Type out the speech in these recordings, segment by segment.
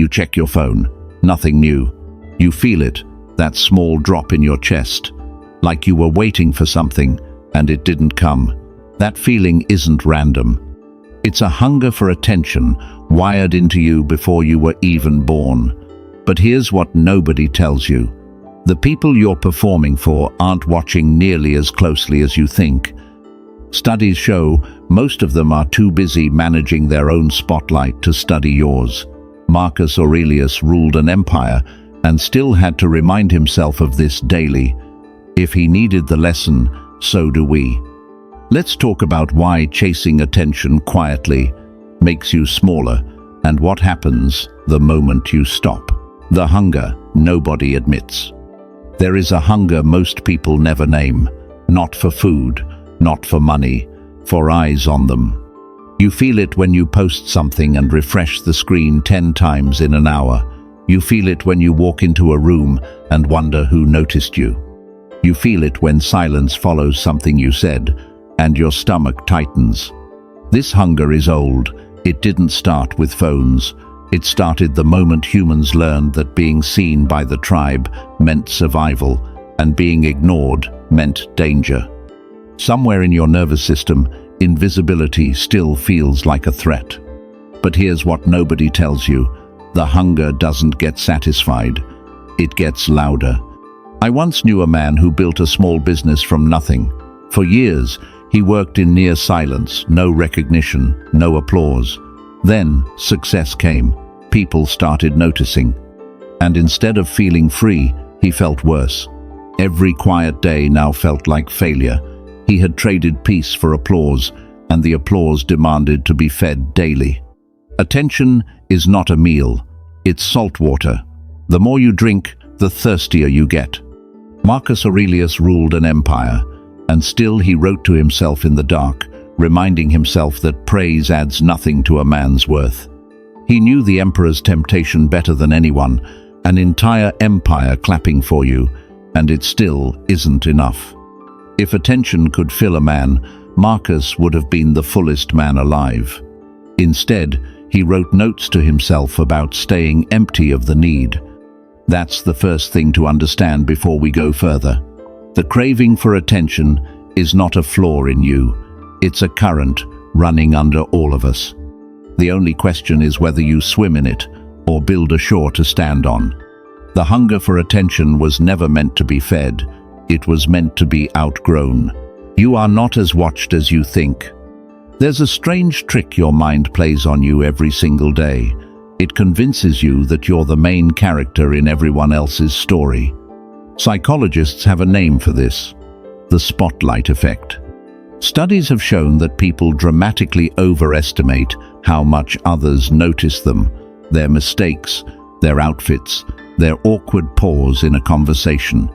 You check your phone. Nothing new. You feel it, that small drop in your chest, like you were waiting for something and it didn't come. That feeling isn't random. It's a hunger for attention wired into you before you were even born. But here's what nobody tells you. The people you're performing for aren't watching nearly as closely as you think. Studies show most of them are too busy managing their own spotlight to study yours. Marcus Aurelius ruled an empire and still had to remind himself of this daily. If he needed the lesson, so do we. Let's talk about why chasing attention quietly makes you smaller and what happens the moment you stop. The hunger nobody admits. There is a hunger most people never name, not for food, not for money, for eyes on them. You feel it when you post something and refresh the screen 10 times in an hour. You feel it when you walk into a room and wonder who noticed you. You feel it when silence follows something you said and your stomach tightens. This hunger is old. It didn't start with phones. It started the moment humans learned that being seen by the tribe meant survival and being ignored meant danger. Somewhere in your nervous system, invisibility still feels like a threat. But here's what nobody tells you. The hunger doesn't get satisfied. It gets louder. I once knew a man who built a small business from nothing. For years, he worked in near silence, no recognition, no applause. Then, success came. People started noticing. And instead of feeling free, he felt worse. Every quiet day now felt like failure. He had traded peace for applause, and the applause demanded to be fed daily. Attention is not a meal. It's salt water. The more you drink, the thirstier you get. Marcus Aurelius ruled an empire, and still he wrote to himself in the dark, reminding himself that praise adds nothing to a man's worth. He knew the emperor's temptation better than anyone, an entire empire clapping for you, and it still isn't enough. If attention could fill a man, Marcus would have been the fullest man alive. Instead, he wrote notes to himself about staying empty of the need. That's the first thing to understand before we go further. The craving for attention is not a flaw in you. It's a current running under all of us. The only question is whether you swim in it or build a shore to stand on. The hunger for attention was never meant to be fed. It was meant to be outgrown. You are not as watched as you think. There's a strange trick your mind plays on you every single day. It convinces you that you're the main character in everyone else's story. Psychologists have a name for this: the spotlight effect. Studies have shown that people dramatically overestimate how much others notice them, their mistakes, their outfits, their awkward pause in a conversation.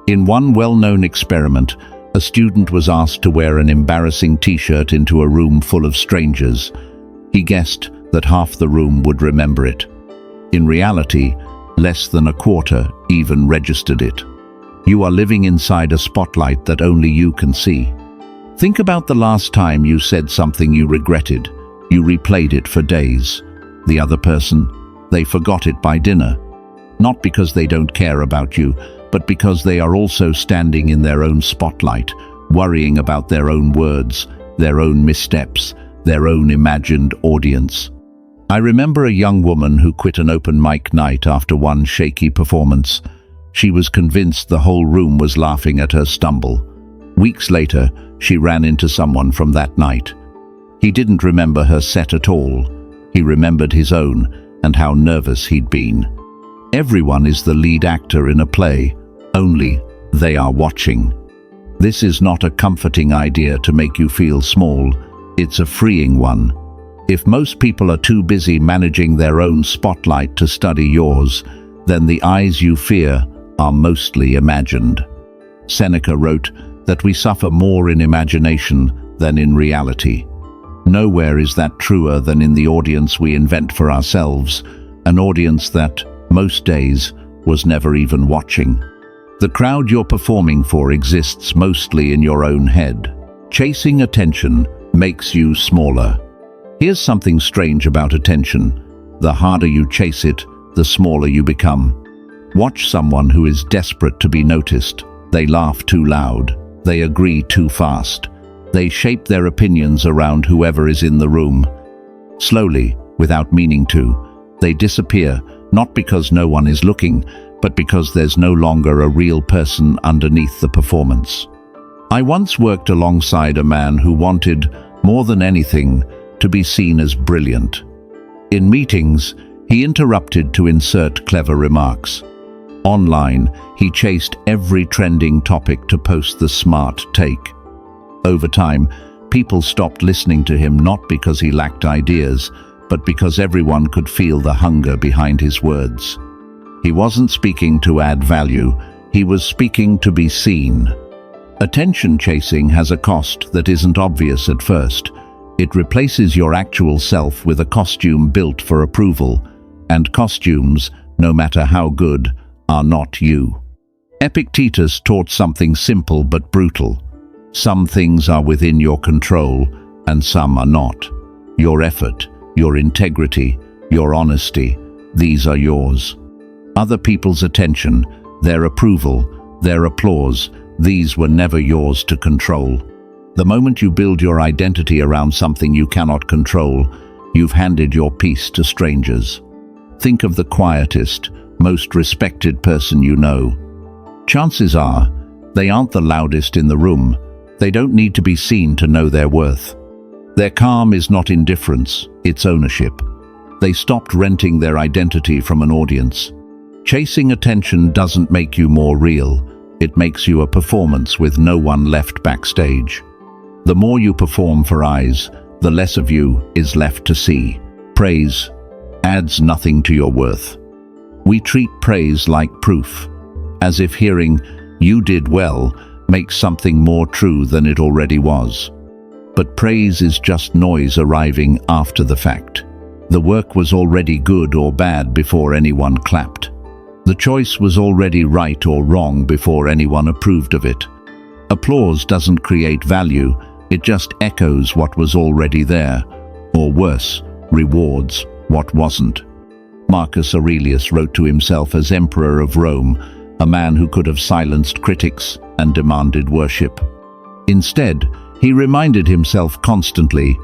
In one well-known experiment, a student was asked to wear an embarrassing t-shirt into a room full of strangers. He guessed that half the room would remember it. In reality, less than a quarter even registered it. You are living inside a spotlight that only you can see. Think about the last time you said something you regretted. You replayed it for days. The other person, they forgot it by dinner. Not because they don't care about you, but because they are also standing in their own spotlight, worrying about their own words, their own missteps, their own imagined audience. I remember a young woman who quit an open mic night after one shaky performance. She was convinced the whole room was laughing at her stumble. Weeks later, she ran into someone from that night. He didn't remember her set at all. He remembered his own and how nervous he'd been. Everyone is the lead actor in a play, only they are watching. This is not a comforting idea to make you feel small. It's a freeing one. If most people are too busy managing their own spotlight to study yours, then the eyes you fear are mostly imagined. Seneca wrote that we suffer more in imagination than in reality. Nowhere is that truer than in the audience we invent for ourselves, an audience that, most days, was never even watching. The crowd you're performing for exists mostly in your own head. Chasing attention makes you smaller. Here's something strange about attention. The harder you chase it, the smaller you become. Watch someone who is desperate to be noticed. They laugh too loud. They agree too fast. They shape their opinions around whoever is in the room. Slowly, without meaning to, they disappear, not because no one is looking, but because there's no longer a real person underneath the performance. I once worked alongside a man who wanted, more than anything, to be seen as brilliant. In meetings, he interrupted to insert clever remarks. Online, he chased every trending topic to post the smart take. Over time, people stopped listening to him not because he lacked ideas, but because everyone could feel the hunger behind his words. He wasn't speaking to add value, he was speaking to be seen. Attention chasing has a cost that isn't obvious at first. It replaces your actual self with a costume built for approval, and costumes, no matter how good, are not you. Epictetus taught something simple but brutal. Some things are within your control, and some are not. Your effort, your integrity, your honesty, these are yours. Other people's attention, their approval, their applause, these were never yours to control. The moment you build your identity around something you cannot control, you've handed your peace to strangers. Think of the quietest, most respected person you know. Chances are, they aren't the loudest in the room. They don't need to be seen to know their worth. Their calm is not indifference, it's ownership. They stopped renting their identity from an audience. Chasing attention doesn't make you more real. It makes you a performance with no one left backstage. The more you perform for eyes, the less of you is left to see. Praise adds nothing to your worth. We treat praise like proof, as if hearing, "You did well," makes something more true than it already was. But praise is just noise arriving after the fact. The work was already good or bad before anyone clapped. The choice was already right or wrong before anyone approved of it. Applause doesn't create value, it just echoes what was already there, or worse, rewards what wasn't. Marcus Aurelius wrote to himself as Emperor of Rome, a man who could have silenced critics and demanded worship. Instead, he reminded himself constantly,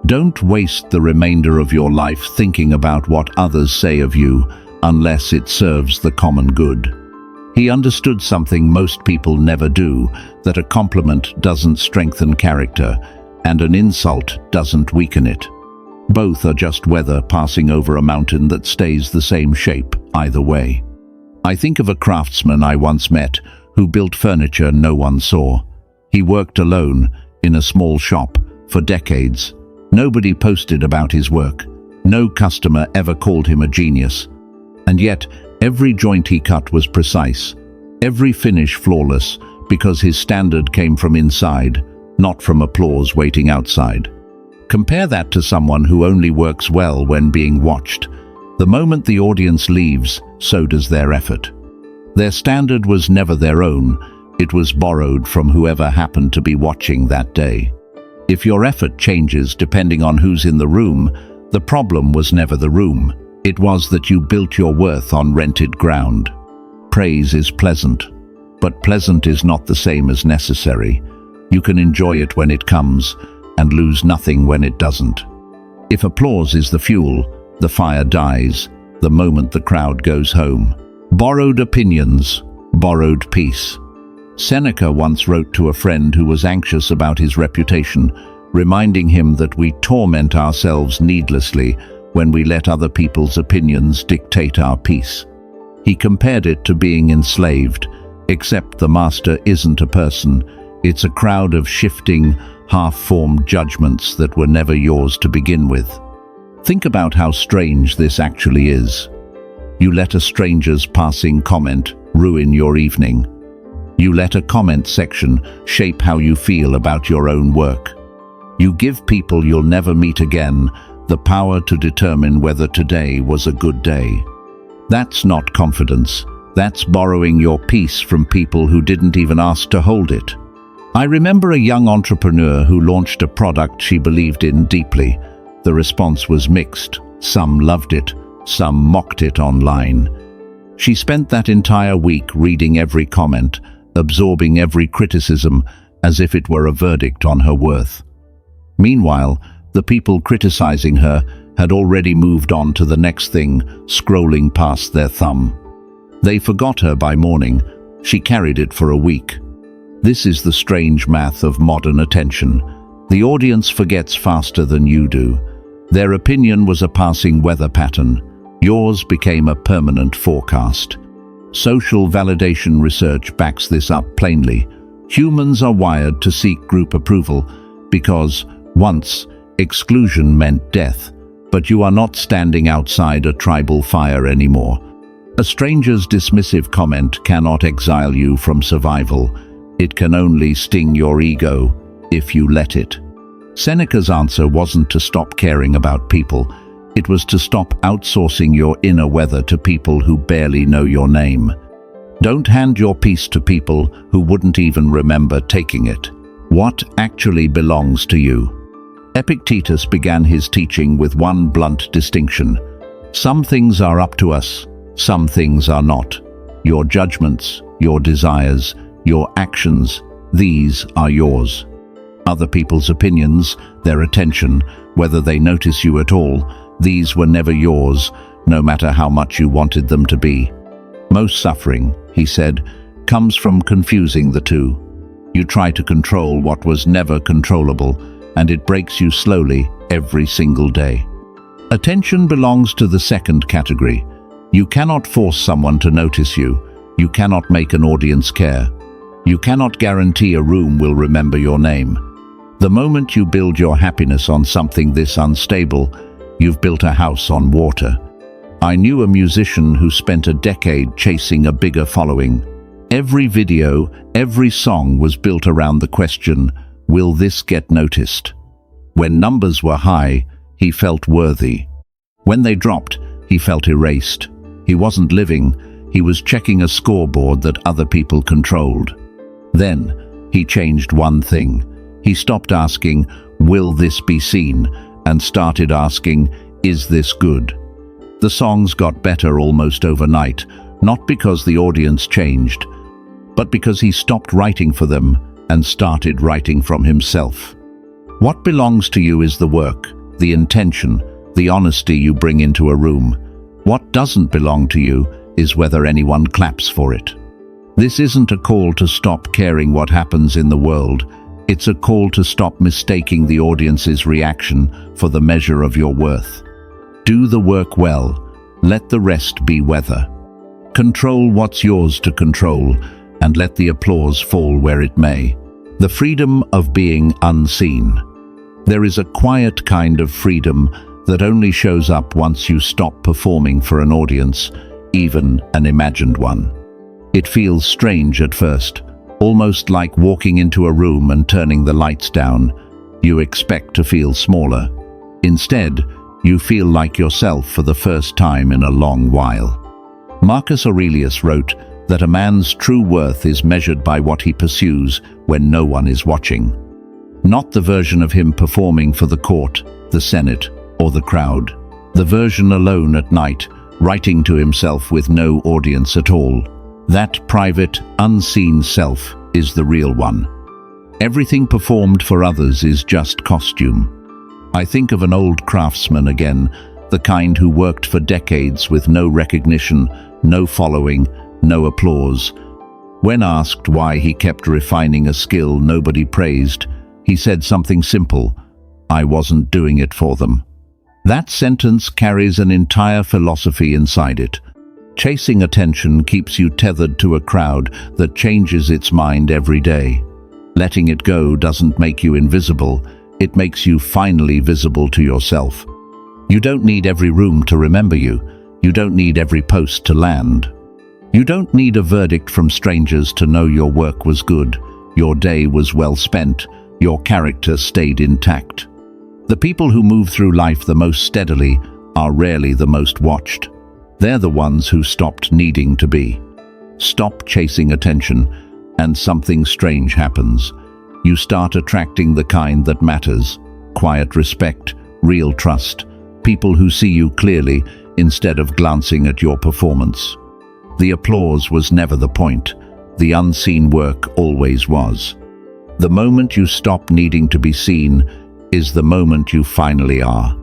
"Don't waste the remainder of your life thinking about what others say of you, unless it serves the common good." He understood something most people never do, that a compliment doesn't strengthen character, and an insult doesn't weaken it. Both are just weather passing over a mountain that stays the same shape either way. I think of a craftsman I once met who built furniture no one saw. He worked alone, in a small shop, for decades. Nobody posted about his work. No customer ever called him a genius. And yet, every joint he cut was precise, every finish flawless, because his standard came from inside, not from applause waiting outside. Compare that to someone who only works well when being watched. The moment the audience leaves, so does their effort. Their standard was never their own, it was borrowed from whoever happened to be watching that day. If your effort changes depending on who's in the room, the problem was never the room. It was that you built your worth on rented ground. Praise is pleasant, but pleasant is not the same as necessary. You can enjoy it when it comes, and lose nothing when it doesn't. If applause is the fuel, the fire dies the moment the crowd goes home. Borrowed opinions, borrowed peace. Seneca once wrote to a friend who was anxious about his reputation, reminding him that we torment ourselves needlessly when we let other people's opinions dictate our peace. He compared it to being enslaved, except the master isn't a person, it's a crowd of shifting, half-formed judgments that were never yours to begin with. Think about how strange this actually is. You let a stranger's passing comment ruin your evening. You let a comment section shape how you feel about your own work. You give people you'll never meet again the power to determine whether today was a good day. That's not confidence. That's borrowing your peace from people who didn't even ask to hold it. I remember a young entrepreneur who launched a product she believed in deeply, The response was mixed. Some loved it, some mocked it online. She spent that entire week reading every comment, absorbing every criticism as if it were a verdict on her worth. Meanwhile, the people criticizing her had already moved on to the next thing, scrolling past their thumb. They forgot her by morning. She carried it for a week. This is the strange math of modern attention. The audience forgets faster than you do. Their opinion was a passing weather pattern. Yours became a permanent forecast. Social validation research backs this up plainly. Humans are wired to seek group approval because, once, exclusion meant death, but you are not standing outside a tribal fire anymore. A stranger's dismissive comment cannot exile you from survival. It can only sting your ego if you let it. Seneca's answer wasn't to stop caring about people. It was to stop outsourcing your inner weather to people who barely know your name. Don't hand your peace to people who wouldn't even remember taking it. What actually belongs to you? Epictetus began his teaching with one blunt distinction. Some things are up to us, some things are not. Your judgments, your desires, your actions, these are yours. Other people's opinions, their attention, whether they notice you at all, these were never yours, no matter how much you wanted them to be. Most suffering, he said, comes from confusing the two. You try to control what was never controllable, and it breaks you slowly every single day. Attention belongs to the second category. You cannot force someone to notice you. You cannot make an audience care. You cannot guarantee a room will remember your name. The moment you build your happiness on something this unstable, you've built a house on water. I knew a musician who spent a decade chasing a bigger following. Every video, every song was built around the question, will this get noticed? When numbers were high, he felt worthy. When they dropped, he felt erased. He wasn't living, he was checking a scoreboard that other people controlled. Then, he changed one thing. He stopped asking, will this be seen? And started asking, is this good? The songs got better almost overnight, not because the audience changed, but because he stopped writing for them and started writing from himself. What belongs to you is the work, the intention, the honesty you bring into a room. What doesn't belong to you is whether anyone claps for it. This isn't a call to stop caring what happens in the world. It's a call to stop mistaking the audience's reaction for the measure of your worth. Do the work well. Let the rest be weather. Control what's yours to control, and let the applause fall where it may. The freedom of being unseen. There is a quiet kind of freedom that only shows up once you stop performing for an audience, even an imagined one. It feels strange at first, almost like walking into a room and turning the lights down. You expect to feel smaller. Instead, you feel like yourself for the first time in a long while. Marcus Aurelius wrote that a man's true worth is measured by what he pursues when no one is watching. Not the version of him performing for the court, the Senate, or the crowd. The version alone at night, writing to himself with no audience at all. That private, unseen self is the real one. Everything performed for others is just costume. I think of an old craftsman again, the kind who worked for decades with no recognition, no following, no applause. When asked why he kept refining a skill nobody praised, he said something simple: I wasn't doing it for them. That sentence carries an entire philosophy inside it. Chasing attention keeps you tethered to a crowd that changes its mind every day. Letting it go doesn't make you invisible, it makes you finally visible to yourself. You don't need every room to remember you. You don't need every post to land. You don't need a verdict from strangers to know your work was good, your day was well spent, your character stayed intact. The people who move through life the most steadily are rarely the most watched. They're the ones who stopped needing to be. Stop chasing attention, and something strange happens. You start attracting the kind that matters: quiet respect, real trust, people who see you clearly instead of glancing at your performance. The applause was never the point. The unseen work always was. The moment you stop needing to be seen is the moment you finally are.